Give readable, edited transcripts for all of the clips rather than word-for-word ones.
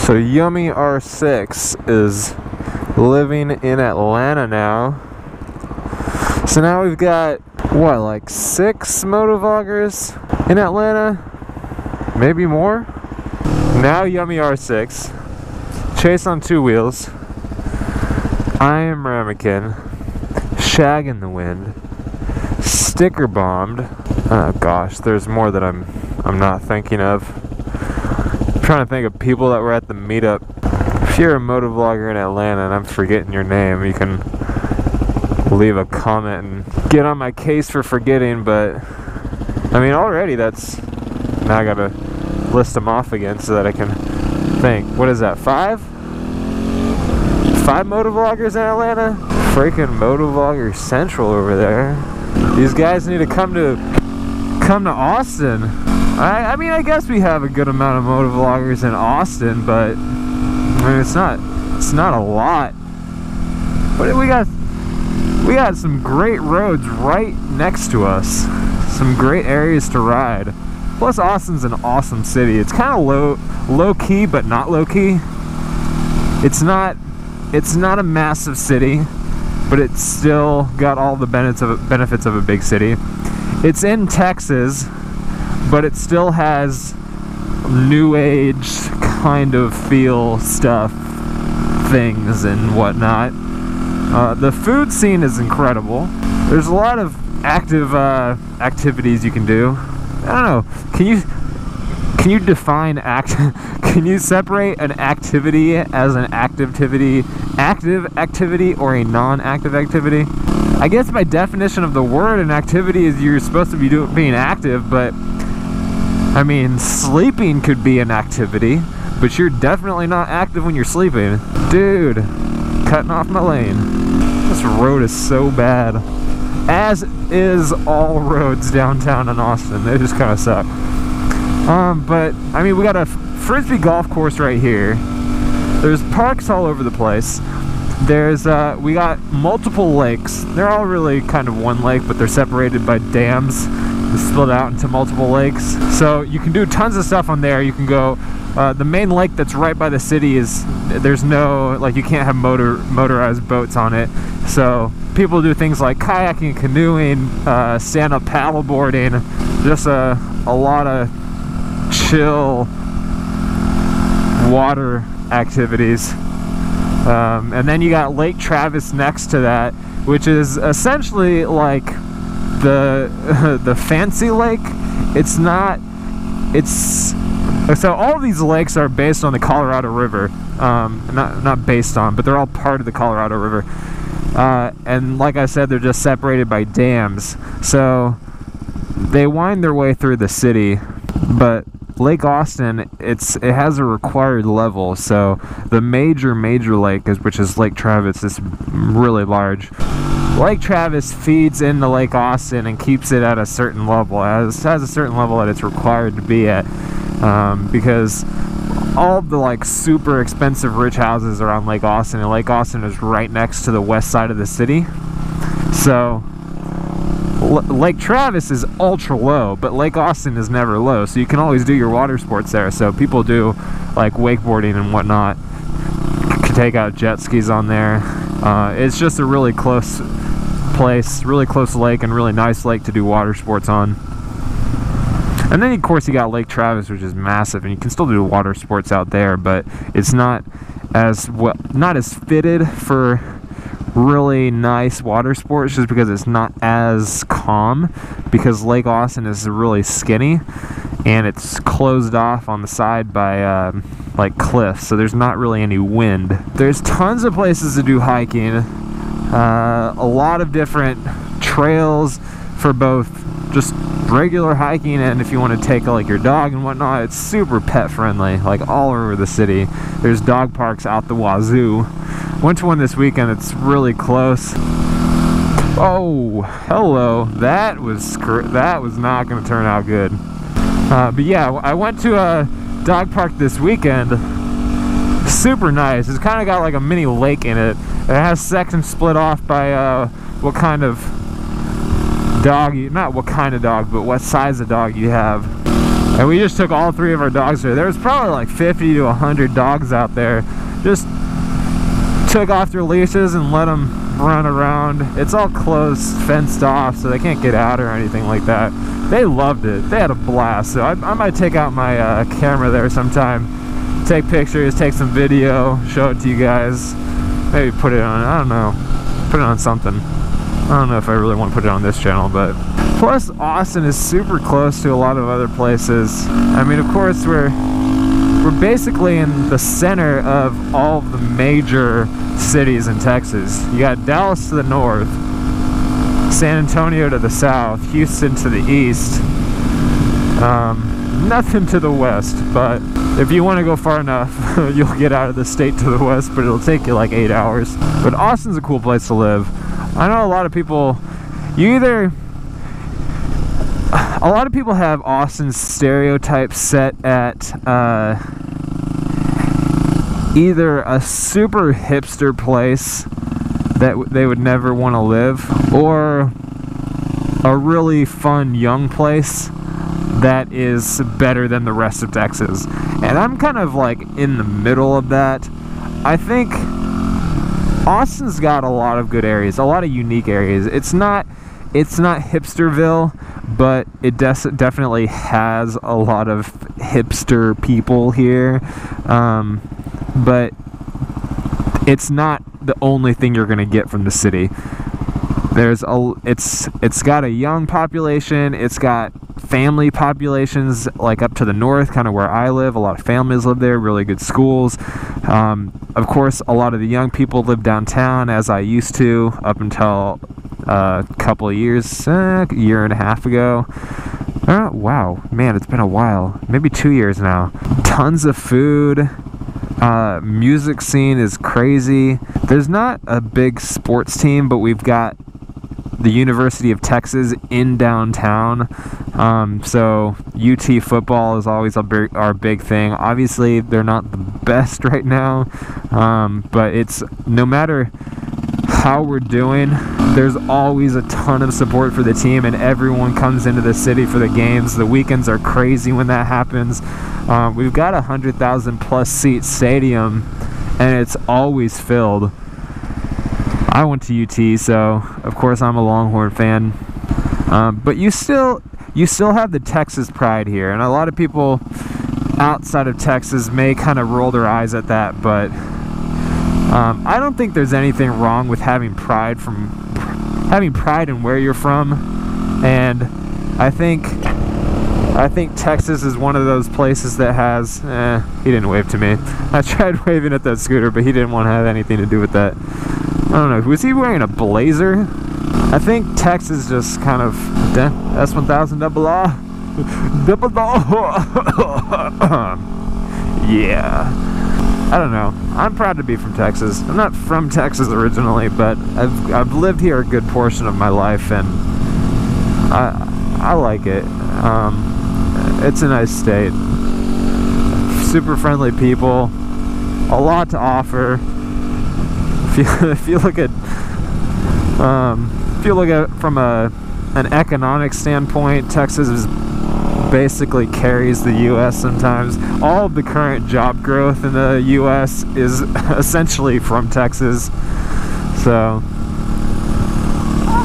So Yummy R6 is living in Atlanta now. So now we've got, what, like 6 motovloggers in Atlanta? Maybe more? Now Yummy R6. Chase on 2 wheels. I am Ramekin. Shag in the wind. Sticker bombed. Oh gosh, there's more that I'm not thinking of. I'm trying to think of people that were at the meetup. If you're a motovlogger in Atlanta and I'm forgetting your name, you can leave a comment and get on my case for forgetting, but I mean already that's, now I gotta list them off again so that I can think. What is that, 5? 5 motovloggers in Atlanta? Freaking motovlogger central over there. These guys need to come to Austin. I mean, I guess we have a good amount of motovloggers in Austin, but I mean, it's not a lot. But we got some great roads right next to us. Some great areas to ride. Plus, Austin's an awesome city. It's kind of low key, but not low key. It's not a massive city, but it's still got all the benefits of a big city. It's in Texas, but it still has new age kind of feel stuff, things and whatnot. The food scene is incredible. There's a lot of active activities you can do. I don't know. Can you define can you separate an activity as an active activity or a non-active activity? I guess by definition of the word, an activity is you're supposed to be being active, but I mean, sleeping could be an activity, but you're definitely not active when you're sleeping. Dude, cutting off my lane. This road is so bad. As is all roads downtown in Austin. They just kind of suck. But, I mean, we got a Frisbee golf course right here. There's parks all over the place. There's, we got multiple lakes. They're all really kind of one lake, but they're separated by dams. They split out into multiple lakes. So you can do tons of stuff on there. You can go, the main lake that's right by the city is, there's no, like, you can't have motorized boats on it. So people do things like kayaking, canoeing, stand-up paddleboarding, just a lot of chill water activities. And then you got Lake Travis next to that, which is essentially like the fancy lake. So all of these lakes are based on the Colorado River. Not based on, but they're all part of the Colorado River. And like I said, they're just separated by dams. So they wind their way through the city, but Lake Austin, it has a required level. So the major lake, which is Lake Travis, is really large. Lake Travis feeds into Lake Austin and keeps it at a certain level. It has a certain level that it's required to be at, because all of the like super expensive rich houses are on Lake Austin, and Lake Austin is right next to the west side of the city. So Lake Travis is ultra low, but Lake Austin is never low, so you can always do your water sports there. So people do like wakeboarding and whatnot. You can take out jet skis on there. It's just a really close place, really close lake, and really nice lake to do water sports on. And then of course you got Lake Travis, which is massive, and you can still do water sports out there, but it's not as fitted for really nice water sports, just because it's not as calm, because Lake Austin is really skinny and it's closed off on the side by like cliffs, so there's not really any wind. There's tons of places to do hiking, a lot of different trails for both just regular hiking and if you want to take like your dog and whatnot. It's super pet friendly, like all over the city. There's dog parks out the wazoo. Went to one this weekend. It's really close. Oh, hello. That was not going to turn out good. But yeah, I went to a dog park this weekend. Super nice. It's kind of got like a mini lake in it. It has sections split off by what kind of dog not what kind of dog, but what size of dog you have. And we just took all 3 of our dogs there. There was probably like 50 to 100 dogs out there. Just took off their leashes and let them run around. It's all closed, fenced off, so they can't get out or anything like that. They loved it. They had a blast. So I might take out my camera there sometime, take pictures, take some video, show it to you guys. Maybe put it on, I don't know, put it on something. I don't know if I really want to put it on this channel, but plus Austin is super close to a lot of other places. I mean, of course, we're basically in the center of all of the major cities in Texas. You got Dallas to the north, San Antonio to the south, Houston to the east, nothing to the west, but if you want to go far enough, you'll get out of the state to the west, but it'll take you like 8 hours. But Austin's a cool place to live. I know a lot of people, a lot of people have Austin's stereotype set at either a super hipster place that they would never want to live, or a really fun young place that is better than the rest of Texas. And I'm kind of like in the middle of that. I think Austin's got a lot of good areas, a lot of unique areas. It's not hipsterville, but it definitely has a lot of hipster people here. But it's not the only thing you're gonna get from the city. It's got a young population. It's got family populations like up to the north, kind of where I live. A lot of families live there, really good schools. Of course, a lot of the young people live downtown, as I used to up until a couple of years, a year and a half ago. Wow, man, it's been a while. Maybe 2 years now. Tons of food. Music scene is crazy. There's not a big sports team, but we've got the University of Texas in downtown. So UT football is always our big thing. Obviously, they're not the best right now, but it's no matter how we're doing, there's always a ton of support for the team, and everyone comes into the city for the games. The weekends are crazy when that happens. We've got 100,000 plus seat stadium, and it's always filled. I went to UT, so of course I'm a Longhorn fan. But you still have the Texas pride here, and a lot of people outside of Texas may kind of roll their eyes at that, but I don't think there's anything wrong with having pride in where you're from. And I think Texas is one of those places that has, he didn't wave to me. I tried waving at that scooter, but he didn't want to have anything to do with that. I don't know, was he wearing a blazer? I think Texas just kind of, S1000 double R. Yeah. I don't know. I'm proud to be from Texas. I'm not from Texas originally, but I've lived here a good portion of my life, and I like it. It's a nice state. Super friendly people. A lot to offer. If you look at from an economic standpoint, Texas is basically carries the U.S. sometimes. All of the current job growth in the U.S. is essentially from Texas. So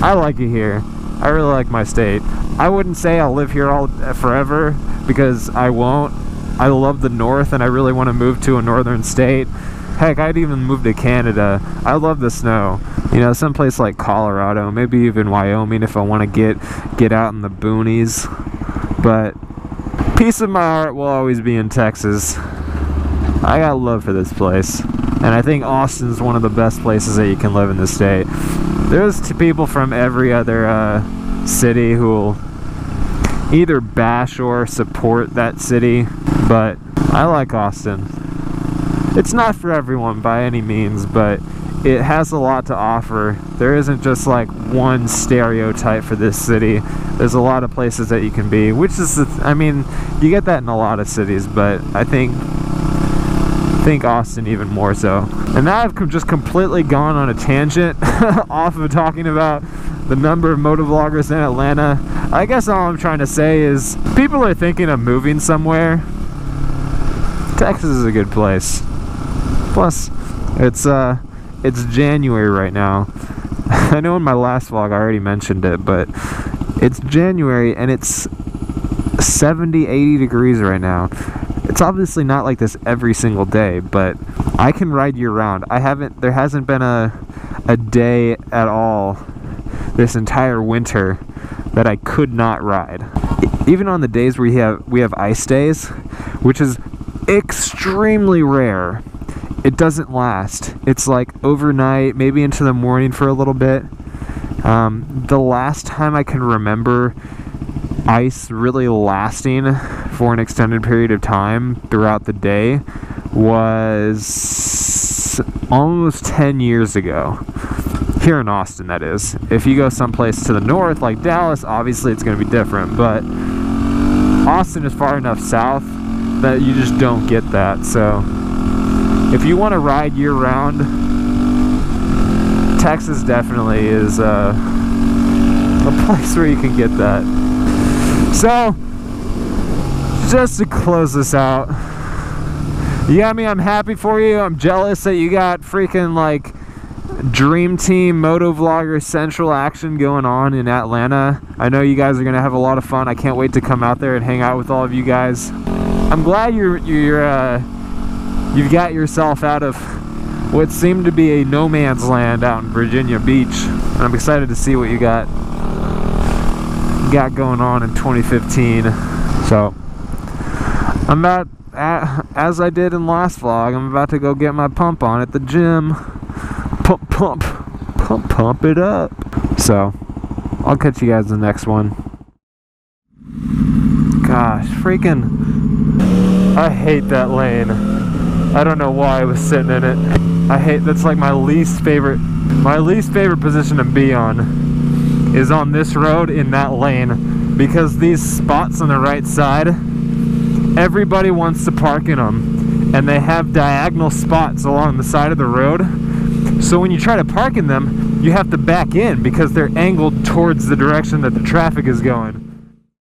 I like it here. I really like my state. I wouldn't say I'll live here forever, because I won't. I love the north, and I really want to move to a northern state. Heck, I'd even move to Canada. I love the snow. You know, someplace like Colorado, maybe even Wyoming if I want to get out in the boonies. But piece of my heart will always be in Texas. I got love for this place, and I think Austin's one of the best places that you can live in the state. There's people from every other city who will either bash or support that city, but I like Austin. It's not for everyone by any means, but it has a lot to offer. There isn't just like one stereotype for this city. There's a lot of places that you can be, which is, I mean, you get that in a lot of cities, but I think Austin even more so. And now I've just completely gone on a tangent off of talking about the number of motovloggers in Atlanta. I guess all I'm trying to say is people are thinking of moving somewhere. Texas is a good place. Plus, it's January right now. I know in my last vlog I already mentioned it, but it's January and it's 70, 80 degrees right now. It's obviously not like this every single day, but I can ride year round. There hasn't been a day at all this entire winter that I could not ride. Even on the days where we have ice days, which is extremely rare, it doesn't last. It's like overnight, maybe into the morning for a little bit. The last time I can remember ice really lasting for an extended period of time throughout the day was almost 10 years ago. Here in Austin, that is. If you go someplace to the north, like Dallas, obviously it's going to be different, but Austin is far enough south that you just don't get that. So if you want to ride year-round, Texas definitely is a place where you can get that. So, just to close this out, yeah, I mean, I'm happy for you. I'm jealous that you got freaking, like, Dream Team Moto Vlogger Central action going on in Atlanta. I know you guys are going to have a lot of fun. I can't wait to come out there and hang out with all of you guys. I'm glad you've got yourself out of what seemed to be a no man's land out in Virginia Beach. And I'm excited to see what you got going on in 2015. So I'm about, as I did in last vlog, I'm about to go get my pump on at the gym. Pump it up. So I'll catch you guys in the next one. Gosh, freaking, I hate that lane. I don't know why I was sitting in it. That's like my least favorite position to be on is on this road in that lane, because these spots on the right side, everybody wants to park in them, and they have diagonal spots along the side of the road. So when you try to park in them, you have to back in because they're angled towards the direction that the traffic is going.